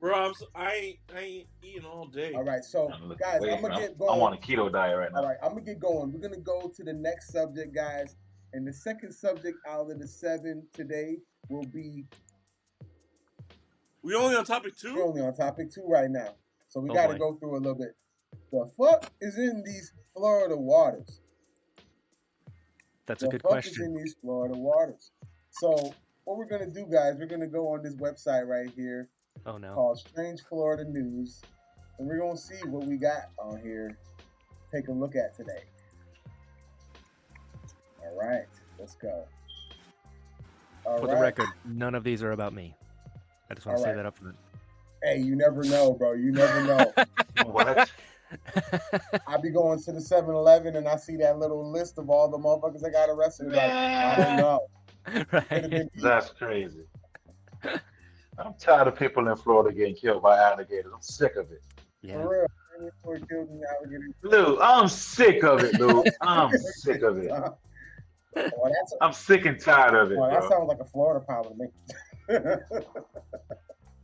Bro, I ain't eating all day. All right, so guys, I'm gonna get going. I'm on a keto diet right now. All right, I'm gonna get going. We're gonna go to the next subject, guys. And the second subject out of the 7 today will be. We only on topic 2? We're only on topic 2 right now, so we got to go through a little bit. The fuck is in these Florida waters? That's a good question. The fuck is in these Florida waters? So what we're gonna do, guys, we're gonna go on this website right here. Oh no. Called Strange Florida News, and we're gonna see what we got on here. Take a look at today. All right, let's go. For the record, none of these are about me. I just want to say that up front. Hey, you never know, bro. You never know. What? I be going to the 7-Eleven and I see that little list of all the motherfuckers that got arrested. Like, I don't know. Right. That's crazy. I'm tired of people in Florida getting killed by alligators. I'm sick of it. Yeah. For real. Lou, I'm sick of it, Lou. I'm sick of it. I'm sick and tired of it. That bro. sounds like a Florida problem to me.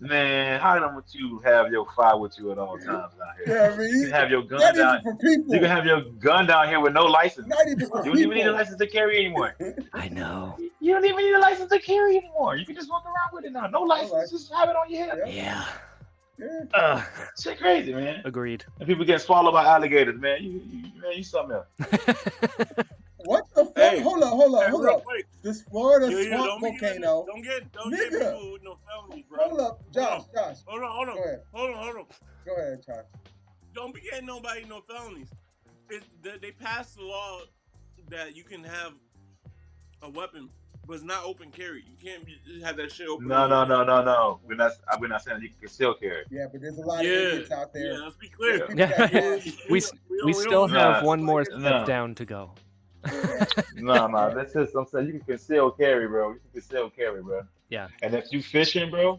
Man, how don't you have your fire with you at all times out here? Yeah, I mean, you can have your gun down. You can have your gun down here with no license. Not even for you don't even need a license to carry anymore. I know. You don't even need a license to carry anymore. You can just walk around with it now. No license, just have it on your head. Yeah. Shit crazy, man. Agreed. And people get swallowed by alligators, man. You something else. What the fuck? Hey, hold up. Wait. This Florida swamp volcano. Don't get people with no felonies, bro. Hold up, Josh. Hold on. Go ahead. Hold on. Go ahead, Josh. Don't be getting nobody no felonies. They passed the law that you can have a weapon, but it's not open carry. You can't have that shit open. No. We're not saying you can conceal carry. Yeah, but there's a lot of idiots out there. Yeah, let's be clear. We still have one more step down to go. No. That's just I'm saying you can conceal carry, bro. Yeah. And if you fishing, bro,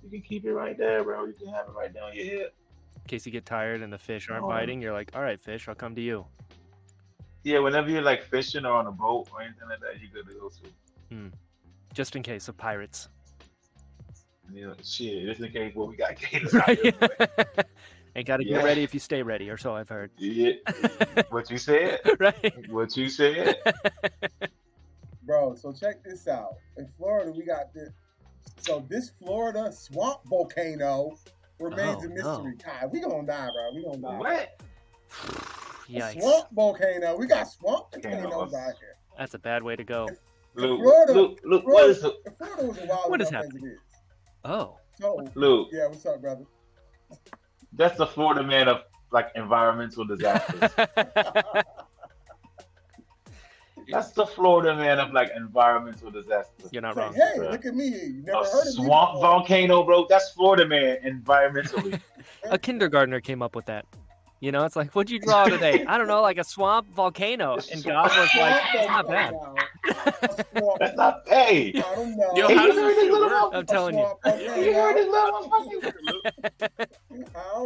you can keep it right there, bro. You can have it right down your hip. In case you get tired and the fish aren't biting, you're like, all right, fish, I'll come to you. Yeah, whenever you're like fishing or on a boat or anything like that, you good to go to. Just in case of pirates. Shit, just in case we got gators right. out there. Ain't got to get ready if you stay ready, or so I've heard. Yeah. What you said? Right. What you said? Bro, so check this out. In Florida, we got this. So this Florida swamp volcano remains a mystery. God, we gonna die, bro. We gonna die. What? Yikes. Swamp volcano. We got swamp volcanoes out here. That's a bad way to go. Luke, Florida, what is it? Florida was a wild what is enough happening? as it is. Oh. So, Luke. Yeah, what's up, brother? That's the Florida man of like environmental disasters. That's the Florida man of like environmental disasters. You're not wrong. Hey, look at me. You never heard of me swamp volcano, bro. That's Florida man environmentally. A kindergartner came up with that. You know, it's like, what'd you draw today? I don't know, like a swamp volcano. And God was like, it's not bad. That's not, hey. I don't know. Yo, how does this shit work? I'm telling you. You heard this little motherfucker?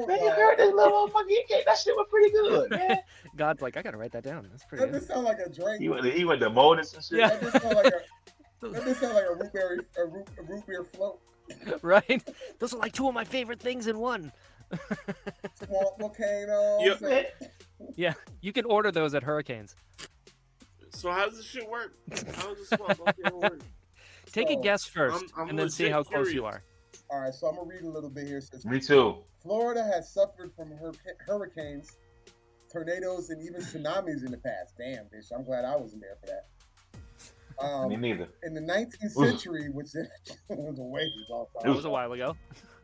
Man, you heard this little motherfucker? That shit was pretty good, man. God's like, I gotta write that down. That's pretty That good. just sound like a drink. He went to Modus and shit. Yeah. That just sound like a root beer float. Right? Those are like two of my favorite things in one. Swamp volcano. Yeah, you can order those at Hurricanes. So how does this shit work? How does this swamp volcano work? Take a guess first, I'm and then see how close curious. you are. All right, so I'm gonna read a little bit here. Since Me too. Florida has suffered from hurricanes, tornadoes, and even tsunamis in the past. Damn, bitch! I'm glad I wasn't there for that. Me neither. In the 19th century, which was a way long time. That was a while ago.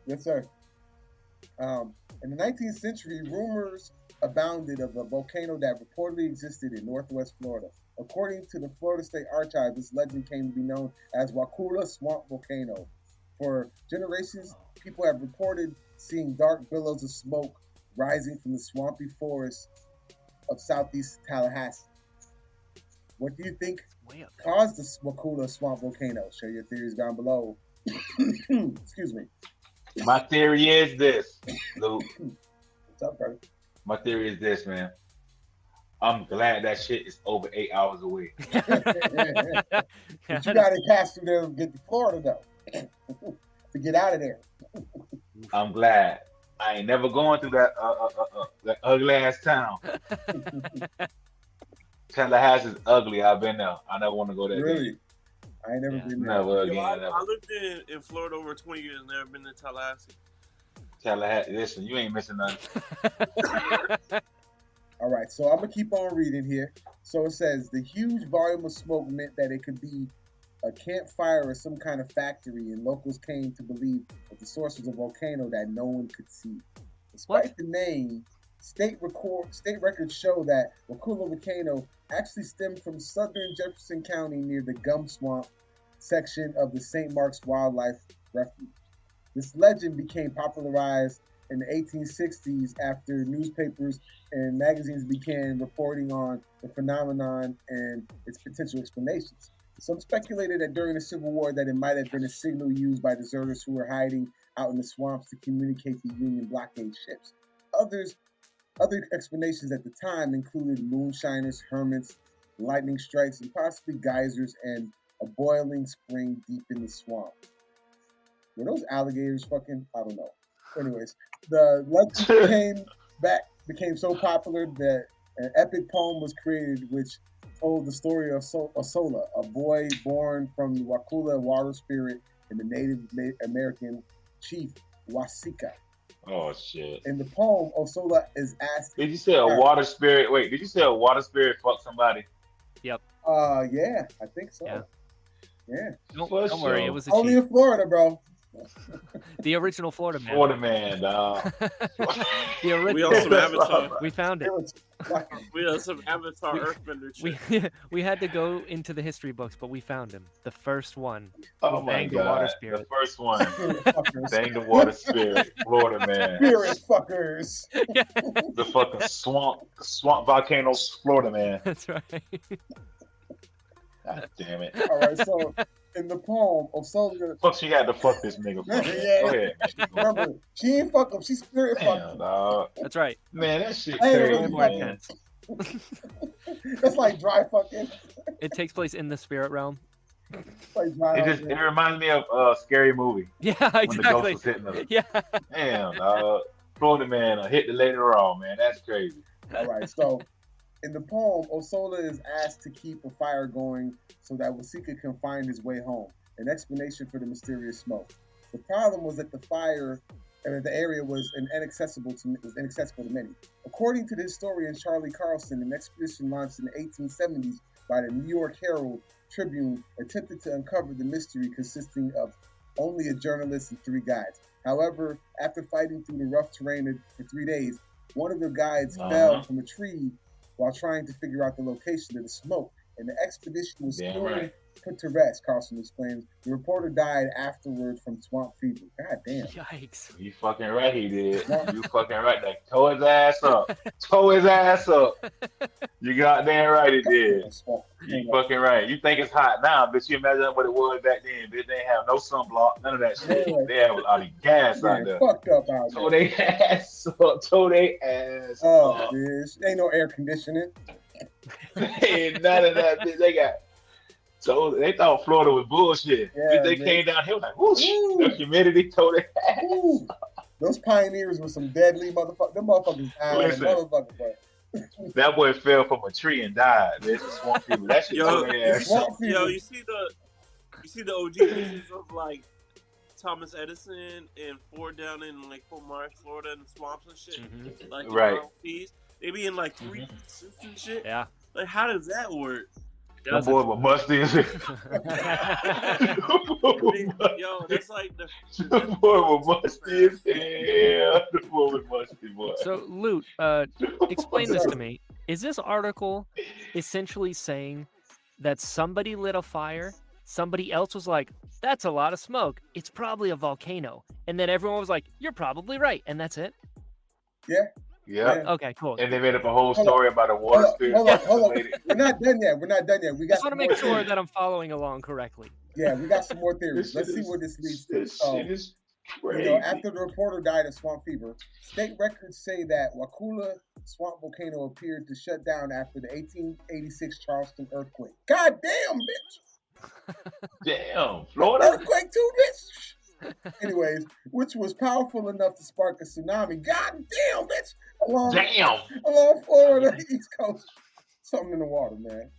Yes, sir. In the 19th century, rumors abounded of a volcano that reportedly existed in northwest Florida. According to the Florida State Archive, this legend came to be known as Waukulla Swamp Volcano. For generations, people have reported seeing dark billows of smoke rising from the swampy forest of southeast Tallahassee. What do you think caused the Waukulla Swamp Volcano? Share your theories down below. Excuse me. My theory is this, Luke. What's up, brother? My theory is this, man. I'm glad that shit is over 8 hours away. But you got to pass through there and get to Florida, though, to get out of there. I'm glad. I ain't never going through that ugly ass town. Tallahassee's ugly. I've been there. I never want to go there again. Really? I ain't never Yeah. been there. Never Yo, again. I Never. lived in Florida over 20 years. Never been to Tallahassee. Tallahassee. Listen, you ain't missing nothing. All right, so I'm gonna keep on reading here. So it says the huge volume of smoke meant that it could be a campfire or some kind of factory, and locals came to believe that the source was a volcano that no one could see. Despite the name, state records show that Wakula volcano actually stemmed from southern Jefferson County near the Gum Swamp section of the St. Mark's Wildlife Refuge. This legend became popularized in the 1860s after newspapers and magazines began reporting on the phenomenon and its potential explanations. Some speculated that during the Civil War that it might have been a signal used by deserters who were hiding out in the swamps to communicate the Union blockade ships. Other explanations at the time included moonshiners, hermits, lightning strikes, and possibly geysers and a boiling spring deep in the swamp. Were those alligators fucking? I don't know. Anyways, the legend became so popular that an epic poem was created which told the story of Osola, a boy born from the Wakula water spirit and the Native American chief Wasika. Oh shit! In the poem, Osola is asked. Did you say a water spirit? Wait, did you say a water spirit fucked somebody? Yep. Yeah, I think so. Yeah. Don't worry, it was only chief. in Florida, bro. The original Florida man. Florida man, dog. The original. We on some Avatar. We found it. We on some Avatar Earthbender shit. We had to go into the history books, but we found him. The first one. Oh who my banged god! the water spirit. The first one. Bang the water spirit, Florida man. Spirit fuckers. The fucking swamp volcanoes, Florida man. That's right. God damn it. All right, so in the poem, Osola. Fuck, she had to fuck this nigga. Yeah. Go ahead. Remember, she ain't fuck him. She spirit fucked Damn, him. dog. That's right. Man, that shit Hey, crazy, really More man. intense. That's like dry fucking. It takes place in the spirit realm. Like dry It reminds me of a scary movie Yeah, when the ghost exactly. was hitting her. Yeah. Damn, dog. Florida man hit the later on, man. That's crazy. All right, so in the poem, Osola is asked to keep a fire going so that Wasika can find his way home, an explanation for the mysterious smoke. The problem was that the fire and the area was inaccessible to many. According to the historian Charlie Carlson, an expedition launched in the 1870s by the New York Herald Tribune attempted to uncover the mystery, consisting of only a journalist and 3 guides. However, after fighting through the rough terrain for 3 days, one of the guides fell from a tree while trying to figure out the location of the smoke, and the expedition was soon put to rest, Carlson explains. The reporter died afterward from swamp fever. God damn. Yikes. You fucking right, he did. You fucking right. Like, tore his ass up. Tore his ass up. You goddamn right, he did. You fucking right. You think it's hot now, but you imagine what it was back then. They didn't have no sunblock, none of that shit. They had all the gas out there. Fucked up out there. Tore their ass up. Tore their ass up. Bitch. Ain't no air conditioning. Ain't none of that, bitch. They got. So they thought Florida was bullshit. Yeah, they came down here like, whoosh, the humidity tore their ass. Ooh. Those pioneers were some deadly motherfuckers. Them motherfuckers died. Listen. Motherfucker, bro. That boy fell from a tree and died. There's a swamp fever. That shit tore their ass. Yo, you see the OG pictures of like Thomas Edison and Ford down in like Fort Myers, Florida, and the swamps and shit. Mm-hmm. Like Right. They be in like 3 suits and shit. Yeah. Like, how does that work? That boy was musty as hell. Yo, that's like The boy was musty as hell. The boy was musty, boy. So, Loot, explain this to me. Is this article essentially saying that somebody lit a fire, somebody else was like, that's a lot of smoke, it's probably a volcano, and then everyone was like, you're probably right, and that's it? Yeah. Yeah. Okay, cool. And they made up a whole story about a water spirit. Hold on. We're not done yet. We got Just want to make sure that I'm following along correctly. Yeah, we got some more theories. This Let's shit see is- where this leads to. This shit is crazy. After the reporter died of swamp fever, state records say that Wakula swamp volcano appeared to shut down after the 1886 Charleston earthquake. God damn, bitch! Damn, Florida. Earthquake too, bitch! Anyways, which was powerful enough to spark a tsunami. God damn, bitch! Along Florida, East Coast. Something in the water, man.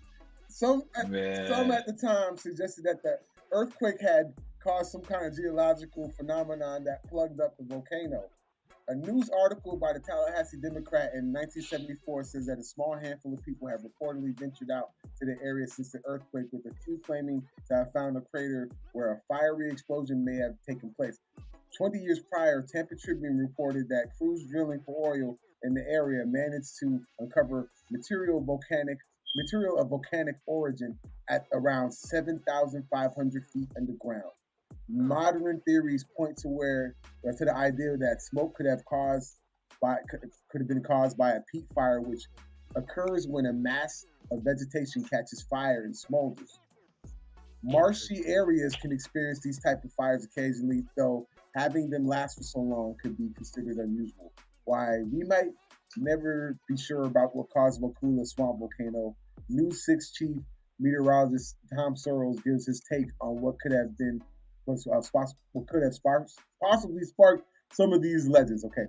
Some at the time suggested that the earthquake had caused some kind of geological phenomenon that plugged up the volcano. A news article by the Tallahassee Democrat in 1974 says that a small handful of people have reportedly ventured out to the area since the earthquake, with a few claiming to have found a crater where a fiery explosion may have taken place. 20 years prior, Tampa Tribune reported that crews drilling for oil in the area managed to uncover material of volcanic origin at around 7,500 feet underground. Modern theories point to the idea that smoke could have been caused by a peat fire, which occurs when a mass of vegetation catches fire and smolders. Marshy areas can experience these type of fires occasionally, though having them last for so long could be considered unusual. Why we might never be sure about what caused Wakula swamp volcano, News 6 chief meteorologist Tom Searles gives his take on what could have possibly sparked some of these legends. Okay.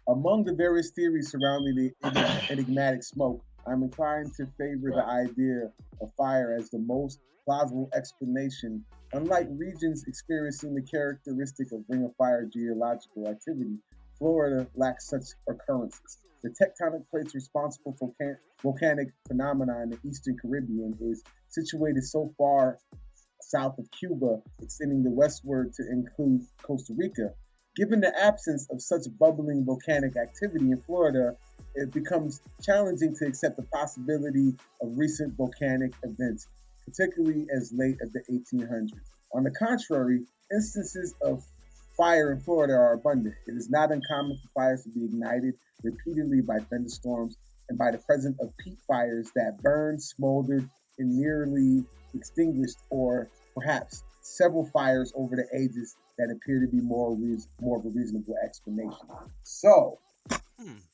Among the various theories surrounding the enigmatic smoke, I'm inclined to favor the idea of fire as the most plausible explanation. Unlike regions experiencing the characteristic of ring of fire geological activity, Florida lacks such occurrences. The tectonic plates responsible for volcanic phenomena in the Eastern Caribbean is situated so far south of Cuba, extending westward to include Costa Rica. Given the absence of such bubbling volcanic activity in Florida, it becomes challenging to accept the possibility of recent volcanic events, particularly as late as the 1800s. On the contrary, instances of fire in Florida are abundant. It is not uncommon for fires to be ignited repeatedly by thunderstorms and by the presence of peat fires that burned, smoldered, and nearly extinguished, or perhaps several fires over the ages that appear to be more of a reasonable explanation. So,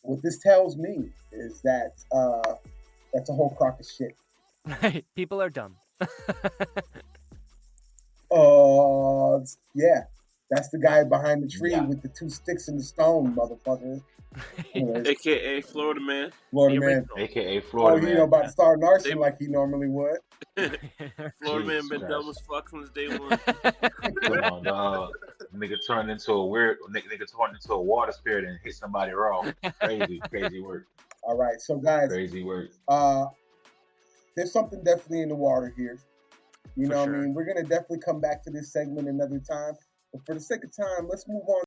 what this tells me is that that's a whole crock of shit. People are dumb. Yeah. That's the guy behind the tree with the 2 sticks in the stone, motherfucker. Anyways, AKA Florida Man. Florida Man. AKA Florida Man. He about to start narcissism like he normally would. Florida Man been dumb as fuck since day one. Come on, dog. Nigga turned into a water spirit and hit somebody wrong. Crazy work. All right, so guys. Crazy work. There's something definitely in the water here. You know what I mean? We're going to definitely come back to this segment another time. But for the sake of time, let's move on